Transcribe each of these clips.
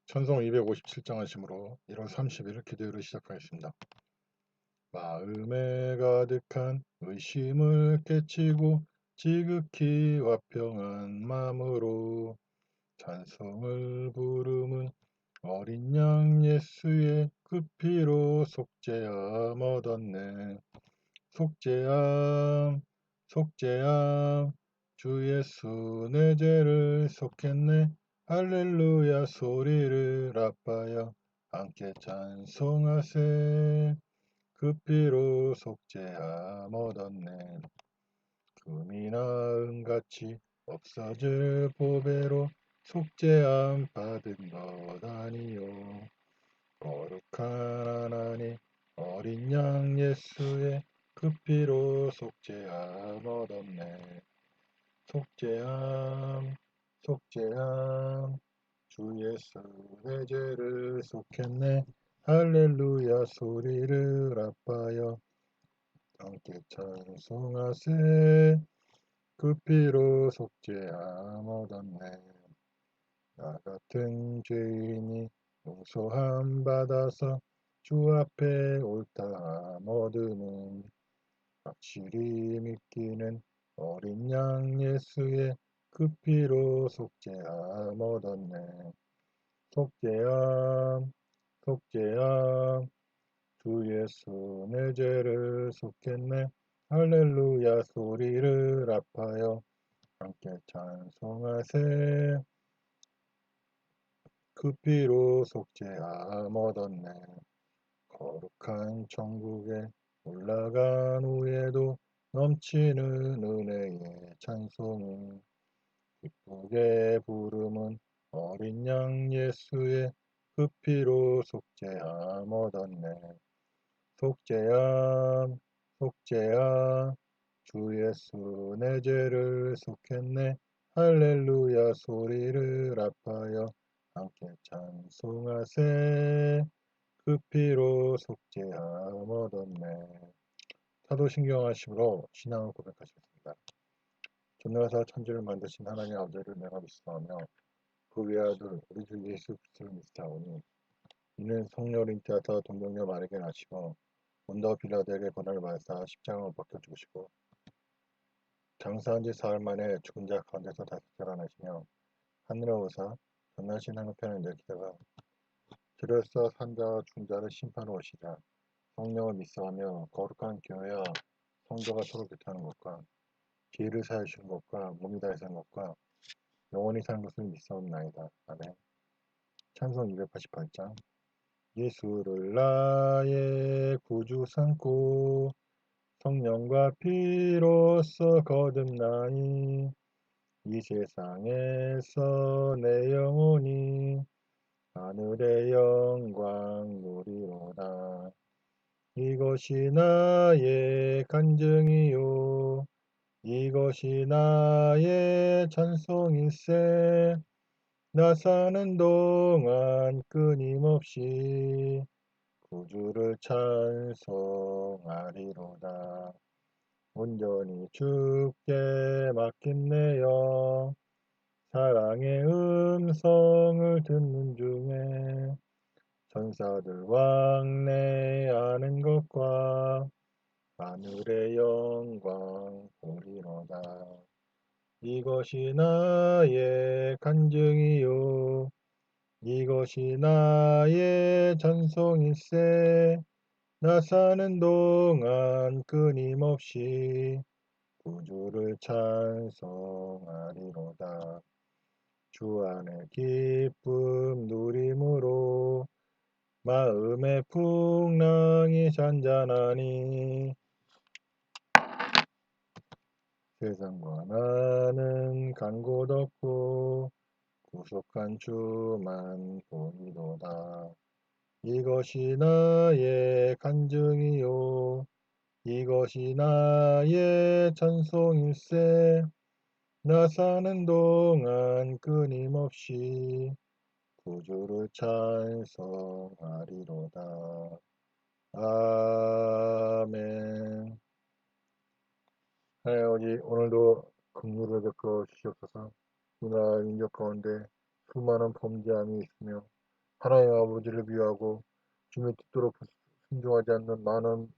찬송 257장 하심으로 1월 30일 기도를 시작하겠습니다. 마음에 가득한 의심을 깨치고 지극히 화평한 마음으로 찬송을 부르는 어린 양 예수의 그 피로 속죄함 얻었네. 속죄함 속죄함 주 예수 내 죄를 속했네. 할렐루야 소리를 아파여 함께 찬송하세. 그 피로 속죄함 얻었네. 금이나 은같이 없어질 보배로 속죄함 받은 것 아니요. 거룩한 하나님 어린 양 예수의 그 피로 속죄함 얻었네. 속죄함 속죄함 주 예수 내 죄를 속했네. 할렐루야 소리를 아파여 함께 찬송하세. 그 피로 속죄함 얻었네. 나 같은 죄인이 용서함 받아서 주 앞에 옳다함 얻으는 확실히 믿기는 어린 양 예수의 그 피로 속죄함 얻었네. 속죄함 속죄함 주 예수 내 죄를 속했네. 할렐루야 소리를 아파여 함께 찬송하세. 그 피로 속죄함 얻었네. 거룩한 천국에 올라간 후에도 넘치는 은혜의 찬송을 기쁘게 부르는 어린 양 예수의 그 피로 속죄함 얻었네. 속죄함 속죄함 주 예수 내 죄를 속했네. 할렐루야 소리를 아파여 함께 찬송하세. 그 피로 속죄함 얻었네. 사도신경 하심으로 신앙을 고백하셨습니다. 전능하사 천지를 만드신 하나님 아버지를 내가 믿사오며 그 외아들 우리 주 예수 그리스도를 믿사오니 이는 성령 잉태하사 동정녀 마리아에게 나시고 본더 빌라도에게 고난을 받으사 십자가를 벗겨 죽으시고 장사한 지 사흘 만에 죽은 자 가운데서 다시 살아나시며 하늘에 오사 전능하신 하늘편에 내리다가 들에서 산자와 죽은 자를 심판하러 오시리라. 성령을 믿사오며 거룩한 교회와 성도가 서로 교통하는 것과 죄를 사하시는 것과 몸이 다해 사는 것과 영원히 사는 것을 믿사옵나이다. 아멘. 찬송 288장. 예수를 나의 구주 삼고 성령과 피로써 거듭나니 이 세상에서 내 영혼이 하늘의 영광 누리로다. 이것이 나의 간증이요 이것이 나의 찬송일세. 나 사는 동안 끊임없이 구주를 찬송하리로다. 온전히 주께 맡긴 내 영 사랑의 음성을 듣는 중에 천사들 왕래하는 것과 하늘의 영광 보리로다. 이것이 나의 간증이요 이것이 나의 찬송일세. 나 사는 동안 끊임없이 구주를 찬송하리로다. 주 안에 기쁨 누림으로 마음의 풍랑이 잔잔하니 세상과 나는 간 곳 없고 구속한 주만 보이도다. 이것이 나의 간증이요 이것이 나의 찬송일세. 나 사는 동안 끊임없이 구주를 찬송하리로다. 아멘. 하나님 아버지, 오늘도 긍휼을 베풀어 주시옵소서. 우리나라 민족 가운데 수많은 범죄함이 있으며 하나님 아버지를 미워하고 주님의 뜻대로 순종하지 않는 많은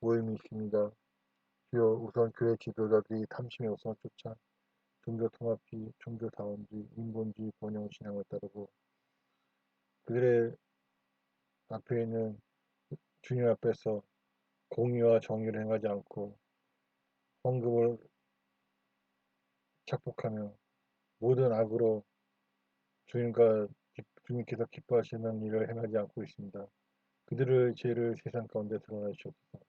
모임이 있습니다. 주여, 우선 교회 지도자들이 탐심의 우상을 쫓아 종교 통합주의, 종교다원주의, 인본주의 번영 신앙을 따르고 그들의 앞에 있는 주님 앞에서 공의와 정의를 행하지 않고 헌금을 착복하며 모든 악으로 주님께서 기뻐하시는 일을 행하지 않고 있습니다. 그들의 죄를 세상 가운데 드러내 주옵소서.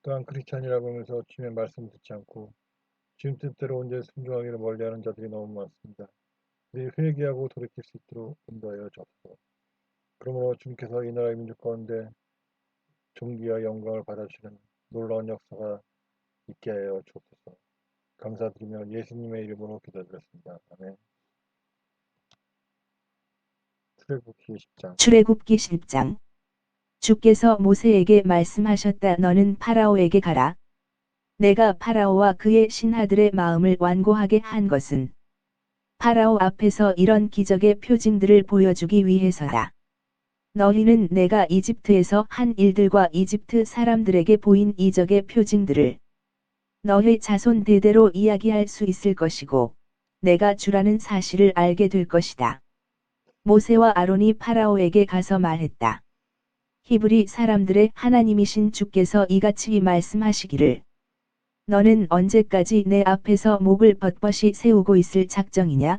또한 크리스찬이라고 하면서 주님의 말씀을 듣지 않고 주님 뜻대로 온전히 순종하기를 멀리하는 자들이 너무 많습니다. 그들이 회개하고 돌이킬 수 있도록 인도하여 주옵소서. 그러므로 주님께서 이 나라의 민족 가운데 존귀와 영광을 받아주시는 놀라운 역사가 있게 하여 주옵소서. 감사드리며 예수님의 이름으로 기도드렸습니다. 아멘. 출애굽기 10장. 출애굽기 10장. 주께서 모세에게 말씀하셨다. 너는 파라오에게 가라. 내가 파라오와 그의 신하들의 마음을 완고하게 한 것은 파라오 앞에서 이런 기적의 표징들을 보여주기 위해서다. 너희는 내가 이집트에서 한 일들과 이집트 사람들에게 보인 이적의 표징들을 너희 자손 대대로 이야기할 수 있을 것이고 내가 주라는 사실을 알게 될 것이다. 모세와 아론이 파라오에게 가서 말했다. 히브리 사람들의 하나님이신 주께서 이같이 말씀하시기를 너는 언제까지 내 앞에서 목을 뻣뻣이 세우고 있을 작정이냐?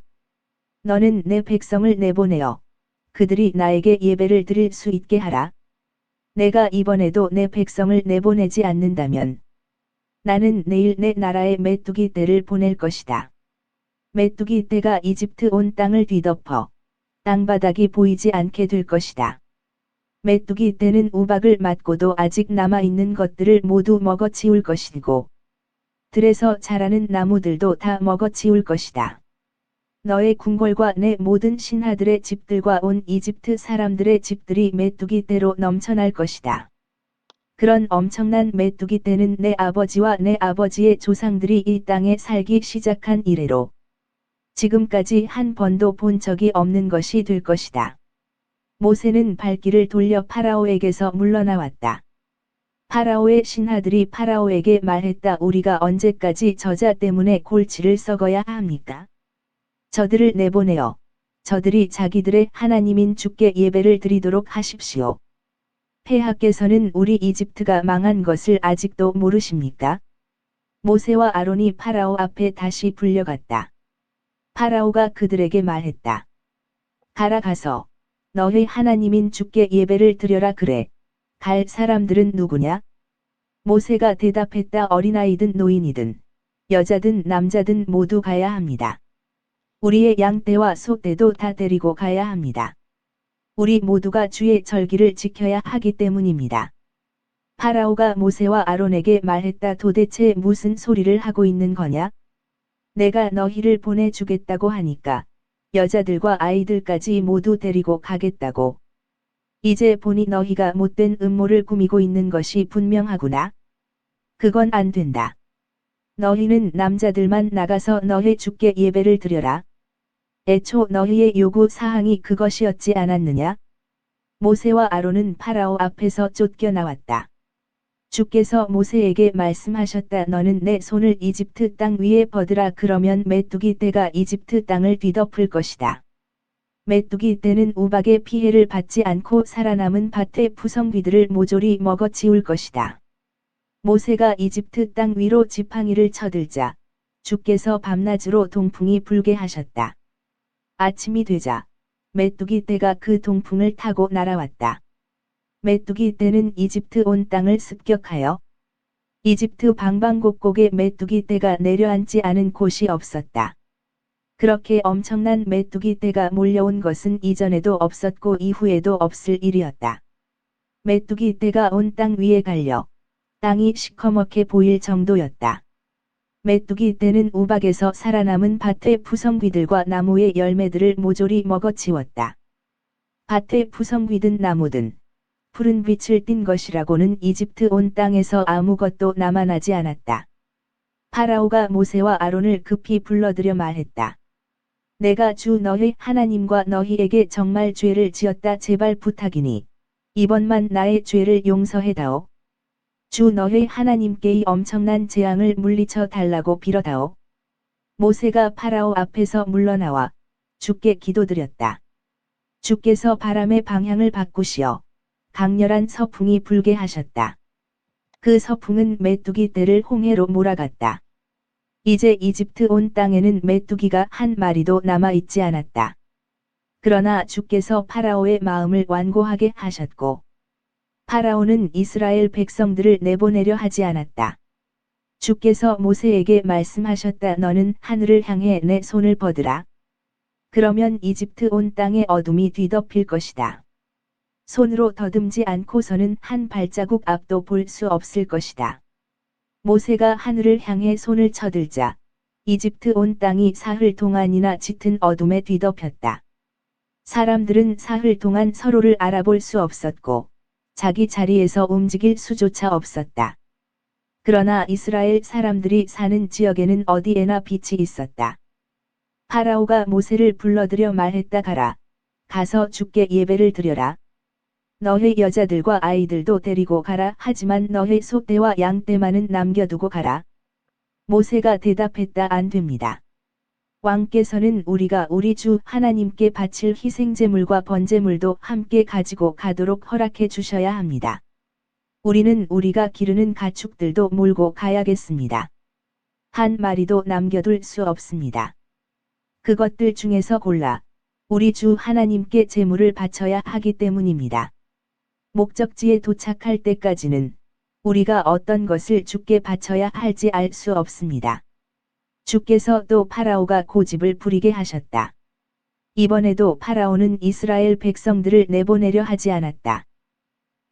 너는 내 백성을 내보내어 그들이 나에게 예배를 드릴 수 있게 하라. 내가 이번에도 내 백성을 내보내지 않는다면 나는 내일 내 나라에 메뚜기 떼를 보낼 것이다. 메뚜기 떼가 이집트 온 땅을 뒤덮어 땅바닥이 보이지 않게 될 것이다. 메뚜기 떼는 우박을 맞고도 아직 남아있는 것들을 모두 먹어치울 것이고 들에서 자라는 나무들도 다 먹어치울 것이다. 너의 궁궐과 내 모든 신하들의 집들과 온 이집트 사람들의 집들이 메뚜기 떼로 넘쳐날 것이다. 그런 엄청난 메뚜기 떼는 내 아버지와 내 아버지의 조상들이 이 땅에 살기 시작한 이래로 지금까지 한 번도 본 적이 없는 것이 될 것이다. 모세는 발길을 돌려 파라오에게서 물러나왔다. 파라오의 신하들이 파라오에게 말했다. 우리가 언제까지 저자 때문에 골치를 썩어야 합니까? 저들을 내보내어 저들이 자기들의 하나님인 주께 예배를 드리도록 하십시오. 폐하께서는 우리 이집트가 망한 것을 아직도 모르십니까? 모세와 아론이 파라오 앞에 다시 불려갔다. 파라오가 그들에게 말했다. 가라 가서 너희 하나님인 주께 예배를 드려라. 그래. 갈 사람들은 누구냐? 모세가 대답했다. 어린아이든 노인이든 여자든 남자든 모두 가야 합니다. 우리의 양떼와 소떼도 다 데리고 가야 합니다. 우리 모두가 주의 절기를 지켜야 하기 때문입니다. 파라오가 모세와 아론에게 말했다. 도대체 무슨 소리를 하고 있는 거냐? 내가 너희를 보내주겠다고 하니까 여자들과 아이들까지 모두 데리고 가겠다고. 이제 보니 너희가 못된 음모를 꾸미고 있는 것이 분명하구나. 그건 안 된다. 너희는 남자들만 나가서 너희 주께 예배를 드려라. 애초 너희의 요구 사항이 그것이었지 않았느냐? 모세와 아론은 파라오 앞에서 쫓겨나왔다. 주께서 모세에게 말씀하셨다. 너는 내 손을 이집트 땅 위에 뻗으라. 그러면 메뚜기 떼가 이집트 땅을 뒤덮을 것이다. 메뚜기 떼는 우박의 피해를 받지 않고 살아남은 밭의 푸성귀들을 모조리 먹어치울 것이다. 모세가 이집트 땅 위로 지팡이를 쳐들자 주께서 밤낮으로 동풍이 불게 하셨다. 아침이 되자 메뚜기 떼가 그 동풍을 타고 날아왔다. 메뚜기 떼는 이집트 온 땅을 습격하여 이집트 방방곡곡에 메뚜기 떼가 내려앉지 않은 곳이 없었다. 그렇게 엄청난 메뚜기 떼가 몰려온 것은 이전에도 없었고 이후에도 없을 일이었다. 메뚜기 떼가 온 땅 위에 갈려 땅이 시커멓게 보일 정도였다. 메뚜기 떼는 우박에서 살아남은 밭의 푸성귀들과 나무의 열매들을 모조리 먹어치웠다. 밭의 푸성귀든 나무든 푸른 빛을 띤 것이라고는 이집트 온 땅에서 아무것도 남아나지 않았다. 파라오가 모세와 아론을 급히 불러들여 말했다. 내가 주 너희 하나님과 너희에게 정말 죄를 지었다 제발 부탁이니 이번만 나의 죄를 용서해다오. 주 너희 하나님께 이 엄청난 재앙을 물리쳐 달라고 빌어다오. 모세가 파라오 앞에서 물러나와 주께 기도드렸다. 주께서 바람의 방향을 바꾸시어 강렬한 서풍이 불게 하셨다. 그 서풍은 메뚜기 떼를 홍해로 몰아갔다. 이제 이집트 온 땅에는 메뚜기가 한 마리도 남아 있지 않았다. 그러나 주께서 파라오의 마음을 완고하게 하셨고 파라오는 이스라엘 백성들을 내보내려 하지 않았다. 주께서 모세에게 말씀하셨다. 너는 하늘을 향해 내 손을 뻗으라. 그러면 이집트 온 땅의 어둠이 뒤덮일 것이다. 손으로 더듬지 않고서는 한 발자국 앞도 볼 수 없을 것이다. 모세가 하늘을 향해 손을 쳐들자 이집트 온 땅이 사흘 동안이나 짙은 어둠에 뒤덮였다. 사람들은 사흘 동안 서로를 알아볼 수 없었고 자기 자리에서 움직일 수조차 없었다. 그러나 이스라엘 사람들이 사는 지역에는 어디에나 빛이 있었다. 파라오가 모세를 불러들여 말했다. 가라. 가서 주께 예배를 드려라. 너의 여자들과 아이들도 데리고 가라. 하지만 너의 소떼와 양떼만은 남겨두고 가라. 모세가 대답했다. 안 됩니다. 왕께서는 우리가 우리 주 하나님께 바칠 희생제물과 번제물도 함께 가지고 가도록 허락해 주셔야 합니다. 우리는 우리가 기르는 가축들도 몰고 가야겠습니다. 한 마리도 남겨둘 수 없습니다. 그것들 중에서 골라 우리 주 하나님께 제물을 바쳐야 하기 때문입니다. 목적지에 도착할 때까지는 우리가 어떤 것을 주께 바쳐야 할지 알 수 없습니다. 주께서 또 파라오가 고집을 부리게 하셨다. 이번에도 파라오는 이스라엘 백성들을 내보내려 하지 않았다.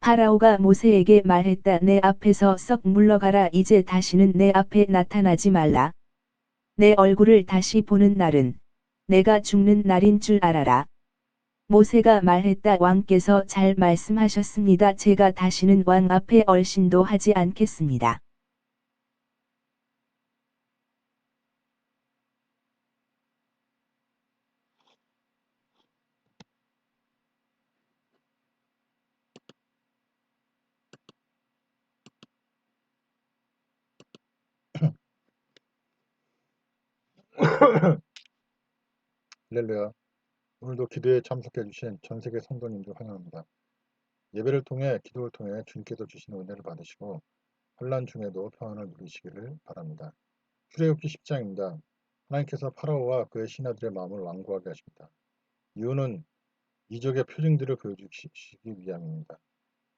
파라오가 모세에게 말했다. 내 앞에서 썩 물러가라. 이제 다시는 내 앞에 나타나지 말라. 내 얼굴을 다시 보는 날은 내가 죽는 날인 줄 알아라. 모세가 말했다. 왕께서 잘 말씀하셨습니다. 제가 다시는 왕 앞에 얼씬도 하지 않겠습니다. 할렐루야. 오늘도 기도에 참석해주신 전 세계 성도님들 환영합니다. 예배를 통해 기도를 통해 주님께서 주시는 은혜를 받으시고 환난 중에도 평안을 누리시기를 바랍니다. 출애굽기 10장입니다. 하나님께서 파라오와 그의 신하들의 마음을 완고하게 하십니다. 이유는 이적의 표징들을 보여주시기 위함입니다.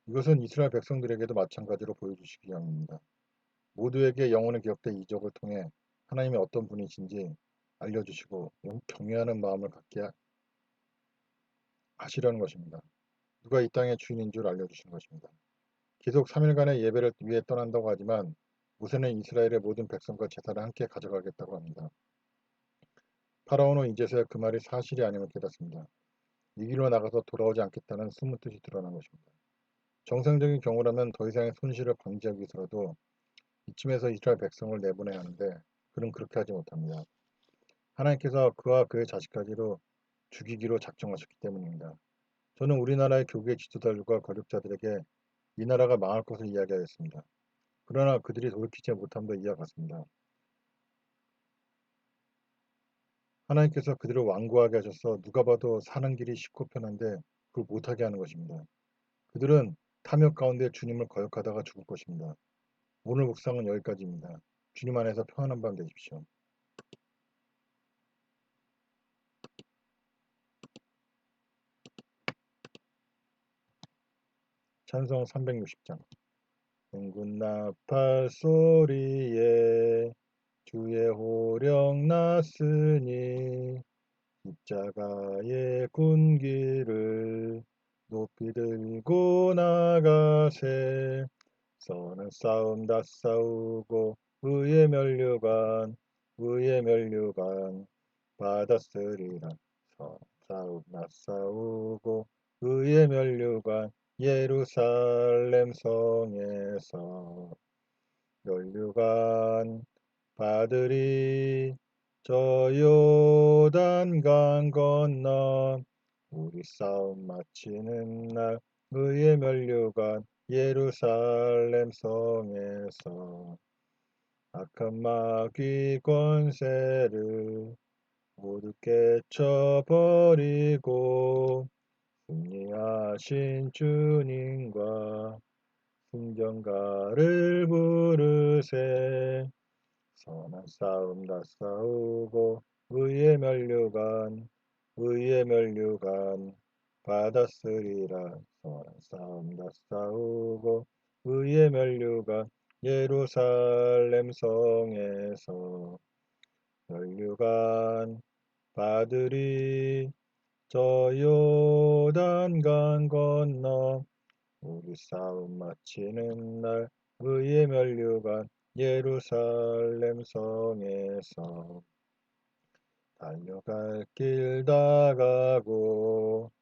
이것은 이스라엘 백성들에게도 마찬가지로 보여주시기 위함입니다. 모두에게 영원히 기억될 이적을 통해 하나님이 어떤 분이신지 알려주시고 경외하는 마음을 갖게 하시려는 것입니다. 누가 이 땅의 주인인 줄 알려주시는 것입니다. 계속 3일간의 예배를 위해 떠난다고 하지만 모세는 이스라엘의 모든 백성과 제사를 함께 가져가겠다고 합니다. 파라오는 이제서야 그 말이 사실이 아님을 깨닫습니다. 이 길로 나가서 돌아오지 않겠다는 숨은 뜻이 드러난 것입니다. 정상적인 경우라면 더 이상의 손실을 방지하기 위해서라도 이쯤에서 이스라엘 백성을 내보내야 하는데 그는 그렇게 하지 못합니다. 하나님께서 그와 그의 자식까지도 죽이기로 작정하셨기 때문입니다. 저는 우리나라의 교계 지도자들과 권력자들에게 이 나라가 망할 것을 이야기하였습니다. 그러나 그들이 돌이키지 못함도 이와 같습니다. 하나님께서 그들을 완고하게 하셔서 누가 봐도 사는 길이 쉽고 편한데 그걸 못하게 하는 것입니다. 그들은 탐욕 가운데 주님을 거역하다가 죽을 것입니다. 오늘 묵상은 여기까지입니다. 주님 안에서 평안한 밤 되십시오. 찬송 360장. 행군 나팔 소리에 주의 호령 났으니 십자가의 군기를 높이 들고 나가세. 선은 싸움 다 싸우고 의의 면류관 받았으리라. 선 싸움 다 싸우고 의의 면류관 예루살렘 성에서 면류관 받으리. 저 요단강 건너 우리 싸움 마치는 날 의의 면류관 예루살렘 성에서 악한 마귀 권세를 모두 깨쳐버리고 승리하신 주님과 승전가를 부르세. 선한 싸움 다 싸우고 의의 면류관 받았으리라. 선한 싸움 다 싸우고 의의 면류관 예루살렘 성에서 면류관 받으리. 저 요단강 건너 우리 싸움 마치는 날 의의 면류관 예루살렘 성에서 달려갈 길 다 가고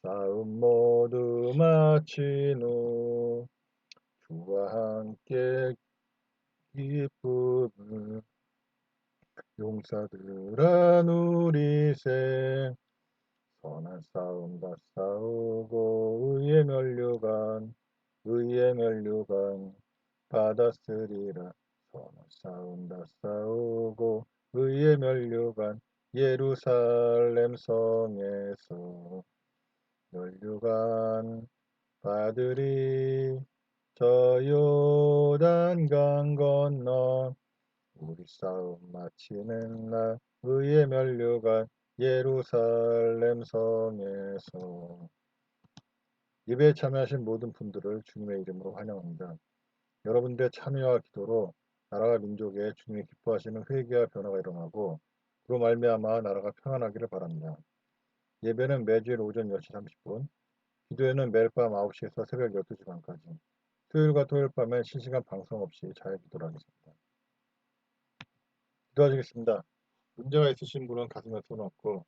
싸움 모두 마친 후 주와 함께 기쁨을 용사들아 누리세. 선한 싸움 다 싸우고 의의 면류관 받았으리라. 선한 싸움 다 싸우고 의의 면류관 예루살렘 성에서 면류관 받으리. 저 요단강 건너 우리 싸움 마치는 날 의의 면류관 예루살렘 성에서. 예배에 참여하신 모든 분들을 주님의 이름으로 환영합니다. 여러분들의 참여와 기도로 나라와 민족에 주님이 기뻐하시는 회개와 변화가 일어나고 그로 말미암아 나라가 평안하기를 바랍니다. 예배는 매주일 오전 10시 30분, 기도회는 매일 밤 9시에서 새벽 12시 반까지, 토요일과 토요일 밤엔 실시간 방송 없이 자유 기도를 하겠습니다. 기도하시겠습니다. 문제가 있으신 분은 가슴에 손 얹고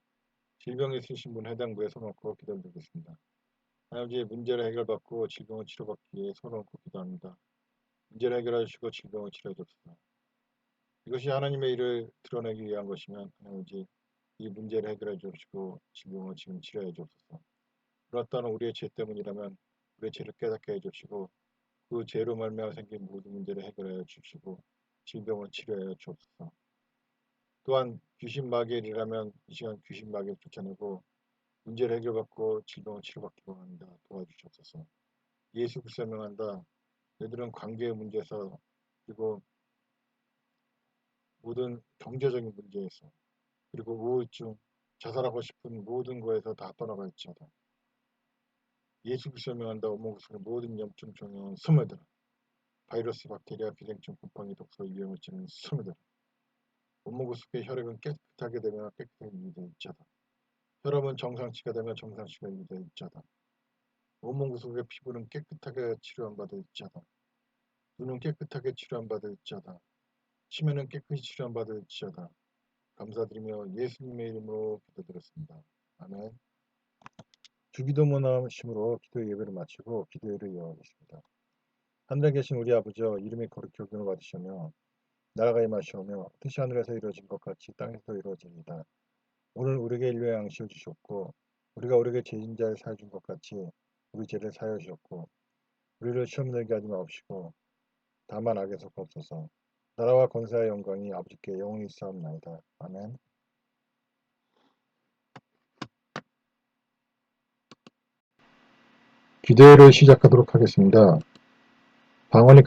질병이 있으신 분은 해당 부에 손 얹고 기도드리겠습니다. 하나님, 문제를 해결받고 질병을 치료받기 위해 손 얹고 기도합니다. 문제를 해결해 주시고 질병을 치료해 주옵소서. 이것이 하나님의 일을 드러내기 위한 것이면 하나님 이 문제를 해결해 주시고 질병을 지금 치료해 주옵소서. 그렇다는 우리의 죄 때문이라면 우리의 죄를 깨닫게 해 주시고 그 죄로 말미암아 생긴 모든 문제를 해결해 주시고 질병을 치료해 주옵소서. 또한 귀신 마귀일이라면 이 시간 귀신 마귀를 쫓아내고 문제를 해결받고 질병을 치료받기 원합니다. 도와주시옵소서. 예수 그리스도 명한다. 너희들은 관계의 문제에서 그리고 모든 경제적인 문제에서 그리고 우울증, 자살하고 싶은 모든 거에서 다 떠나가 있지어다. 예수 그리스도 명한다. 온몸 구속의 모든 염증 종양은 스며들어. 바이러스, 박테리아, 비생충, 곰팡이, 독소, 유해물질은 스며들어. 온몸 구속의 혈액은 깨끗하게 되면 깨끗하게 유지되어 있지어다. 혈압은 정상치가 되면 정상치가 유지되어 있지어다. 온몸 구속의 피부는 깨끗하게 치료한 바 되어 있지어다. 눈은 깨끗하게 치료한 바 되어 있지어다. 치매는 깨끗이 치료한 바 되어 있지어다. 감사드리며 예수님의 이름으로 기도드렸습니다. 아멘. 주기도문함심으로 기도 예배를 마치고 기도회를 이어가겠습니다. 하늘에 계신 우리 아버지여, 이름이 거룩히 여김을 받으시며 나라가 임하시오며 뜻이 하늘에서 이루어진 것 같이 땅에서 이루어집니다. 오늘 우리에게 일용의 양식을 주셨고 우리가 우리에게 죄진 자를 사해 준 것 같이 우리 죄를 사하여 주셨고 우리를 시험 들게 하지 마옵시고 다만 악에서 구하옵소서. 나라와 권세와 영광이 아버지께 영원히 있사옵나이다. 아멘. 기도회를 시작하도록 하겠습니다. 방언이